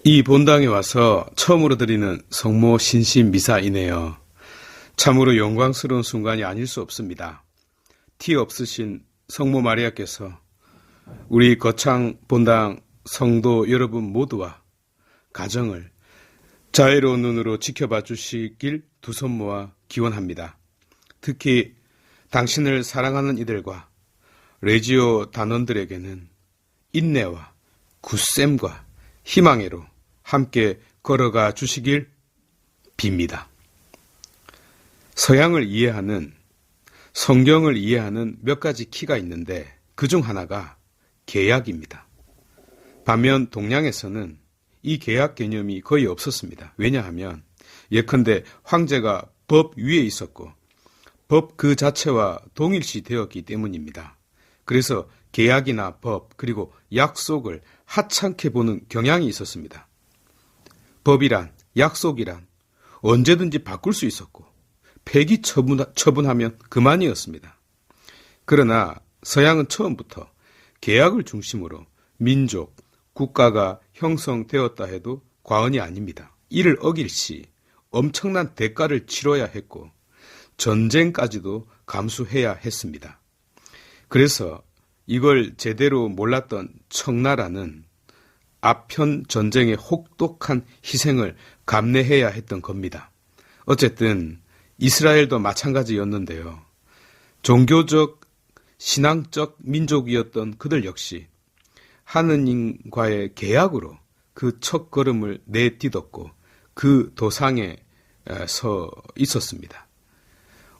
이 본당에 와서 처음으로 드리는 성모 신신 미사이네요. 참으로 영광스러운 순간이 아닐 수 없습니다. 티 없으신 성모 마리아께서 우리 거창 본당 성도 여러분 모두와 가정을 자애로운 눈으로 지켜봐 주시길 두 손 모아 기원합니다. 특히 당신을 사랑하는 이들과 레지오 단원들에게는 인내와 굳셈과 희망으로 함께 걸어가 주시길 빕니다. 서양을 이해하는, 성경을 이해하는 몇 가지 키가 있는데 그중 하나가 계약입니다. 반면 동양에서는 이 계약 개념이 거의 없었습니다. 왜냐하면 예컨대 황제가 법 위에 있었고 법 그 자체와 동일시 되었기 때문입니다. 그래서 계약이나 법 그리고 약속을 하찮게 보는 경향이 있었습니다. 법이란, 약속이란 언제든지 바꿀 수 있었고 폐기 처분하면 그만이었습니다. 그러나 서양은 처음부터 계약을 중심으로 민족, 국가가 형성되었다 해도 과언이 아닙니다. 이를 어길 시 엄청난 대가를 치러야 했고 전쟁까지도 감수해야 했습니다. 그래서 이걸 제대로 몰랐던 청나라는 아편 전쟁의 혹독한 희생을 감내해야 했던 겁니다. 어쨌든 이스라엘도 마찬가지였는데요. 종교적, 신앙적 민족이었던 그들 역시 하느님과의 계약으로 그 첫걸음을 내딛었고 그 도상에 서 있었습니다.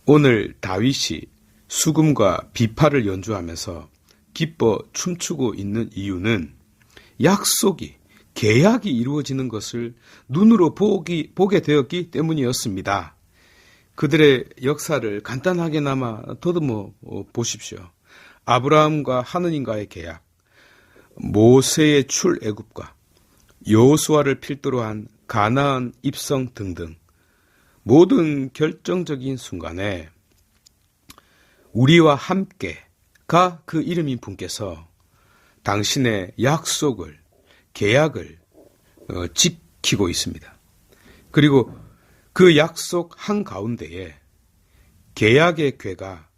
오늘 다윗이 수금과 비파를 연주하면서 기뻐 춤추고 있는 이유는 약속이, 계약이 이루어지는 것을 눈으로 보게 되었기 때문이었습니다. 그들의 역사를 간단하게나마 더듬어 보십시오. 아브라함과 하느님과의 계약, 모세의 출애굽과 여호수아를 필두로 한 가나안 입성 등등 모든 결정적인 순간에 우리와 함께가 그 이름인 분께서 당신의 약속을, 계약을 지키고 있습니다. 그리고 그 약속 한가운데에 계약의 궤가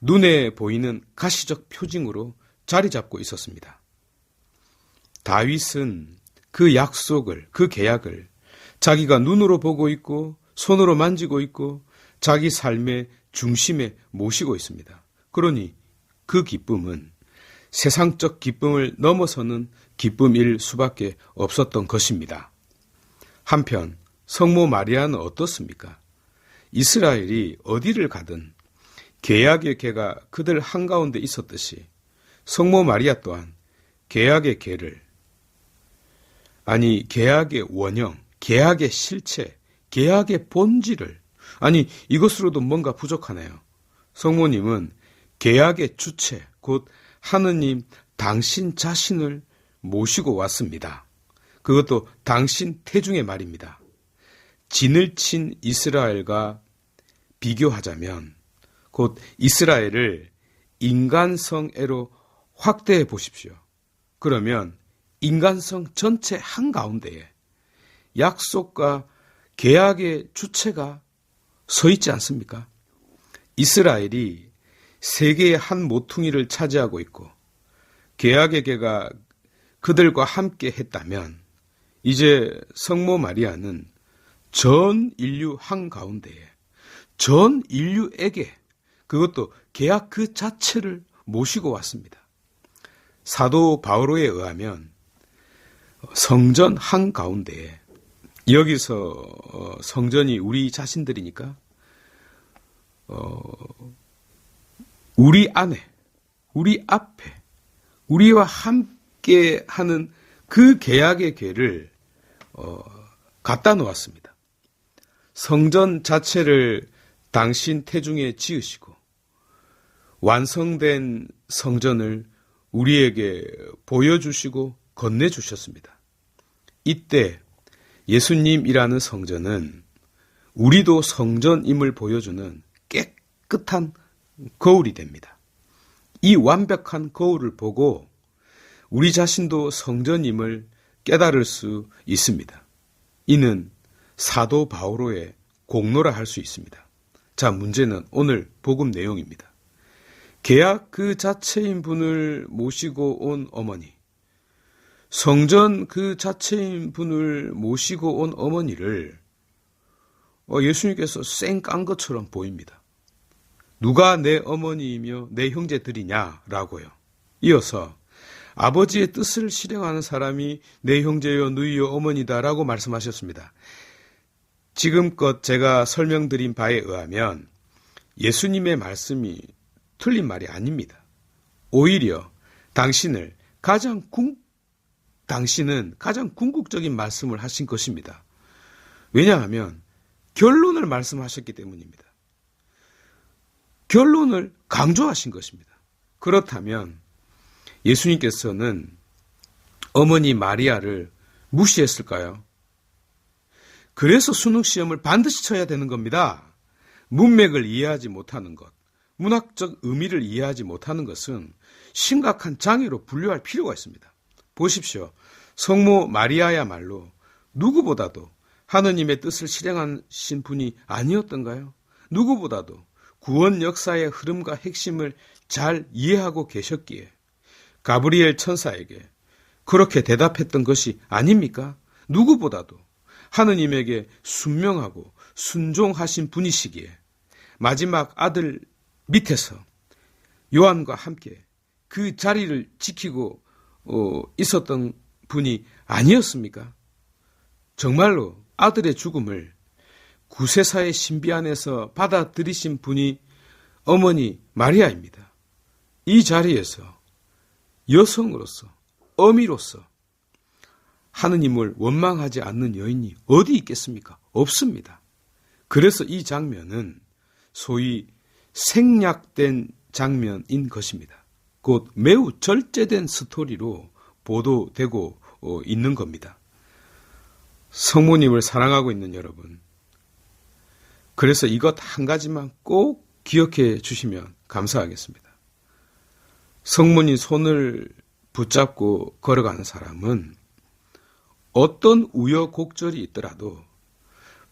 눈에 보이는 가시적 표징으로 자리 잡고 있었습니다. 다윗은 그 약속을, 그 계약을 자기가 눈으로 보고 있고 손으로 만지고 있고 자기 삶의 중심에 모시고 있습니다. 그러니 그 기쁨은 세상적 기쁨을 넘어서는 기쁨일 수밖에 없었던 것입니다. 한편 성모 마리아는 어떻습니까? 이스라엘이 어디를 가든 계약의 궤가 그들 한가운데 있었듯이 성모 마리아 또한 계약의 궤를, 아니 계약의 원형, 계약의 실체, 계약의 본질을, 아니 이것으로도 뭔가 부족하네요. 성모님은 계약의 주체, 곧 하느님 당신 자신을 모시고 왔습니다. 그것도 당신 태중의 말입니다. 진을 친 이스라엘과 비교하자면 곧 이스라엘을 인간성애로 확대해 보십시오. 그러면 인간성 전체 한가운데에 약속과 계약의 주체가 서 있지 않습니까? 이스라엘이 세계의 한 모퉁이를 차지하고 있고 계약의 궤가 그들과 함께 했다면 이제 성모 마리아는 전 인류 한가운데에, 전 인류에게 그것도 계약 그 자체를 모시고 왔습니다. 사도 바오로에 의하면 성전 한가운데에, 여기서 성전이 우리 자신들이니까 우리 안에, 우리 앞에, 우리와 함께 하는 그 계약의 궤를 갖다 놓았습니다. 성전 자체를 당신 태중에 지으시고 완성된 성전을 우리에게 보여주시고 건네주셨습니다. 이때 예수님이라는 성전은 우리도 성전임을 보여주는 깨끗한 거울이 됩니다. 이 완벽한 거울을 보고 우리 자신도 성전임을 깨달을 수 있습니다. 이는 사도 바오로의 공로라 할 수 있습니다. 자, 문제는 오늘 복음 내용입니다. 계약 그 자체인 분을 모시고 온 어머니, 성전 그 자체인 분을 모시고 온 어머니를 예수님께서 쌩 깐 것처럼 보입니다. 누가 내 어머니이며 내 형제들이냐라고요. 이어서 아버지의 뜻을 실행하는 사람이 내 형제요 누이요 어머니다라고 말씀하셨습니다. 지금껏 제가 설명드린 바에 의하면 예수님의 말씀이 틀린 말이 아닙니다. 오히려 당신은 가장 궁극적인 말씀을 하신 것입니다. 왜냐하면 결론을 말씀하셨기 때문입니다. 결론을 강조하신 것입니다. 그렇다면 예수님께서는 어머니 마리아를 무시했을까요? 그래서 수능시험을 반드시 쳐야 되는 겁니다. 문맥을 이해하지 못하는 것, 문학적 의미를 이해하지 못하는 것은 심각한 장애로 분류할 필요가 있습니다. 보십시오. 성모 마리아야말로 누구보다도 하느님의 뜻을 실행하신 분이 아니었던가요? 누구보다도 구원 역사의 흐름과 핵심을 잘 이해하고 계셨기에 가브리엘 천사에게 그렇게 대답했던 것이 아닙니까? 누구보다도 하느님에게 순명하고 순종하신 분이시기에 마지막 아들 밑에서 요한과 함께 그 자리를 지키고 있었던 분이 아니었습니까? 정말로 아들의 죽음을 구세사의 신비 안에서 받아들이신 분이 어머니 마리아입니다. 이 자리에서 여성으로서, 어미로서 하느님을 원망하지 않는 여인이 어디 있겠습니까? 없습니다. 그래서 이 장면은 소위 생략된 장면인 것입니다. 곧 매우 절제된 스토리로 보도되고 있는 겁니다. 성모님을 사랑하고 있는 여러분, 그래서 이것 한 가지만 꼭 기억해 주시면 감사하겠습니다. 성모님 손을 붙잡고 걸어가는 사람은 어떤 우여곡절이 있더라도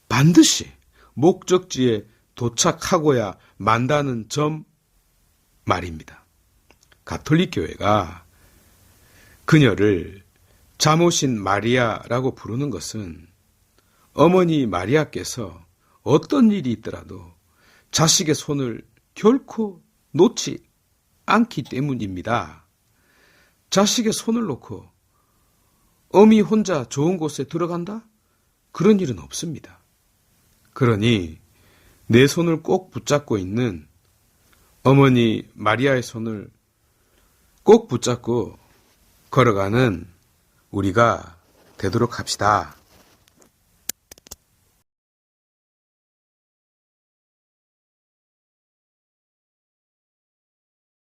반드시 목적지에 도착하고야 만다는 점 말입니다. 가톨릭 교회가 그녀를 자모신 마리아라고 부르는 것은 어머니 마리아께서 어떤 일이 있더라도 자식의 손을 결코 놓지 않기 때문입니다. 자식의 손을 놓고 어미 혼자 좋은 곳에 들어간다? 그런 일은 없습니다. 그러니 내 손을 꼭 붙잡고 있는 어머니 마리아의 손을 꼭 붙잡고 걸어가는 우리가 되도록 합시다.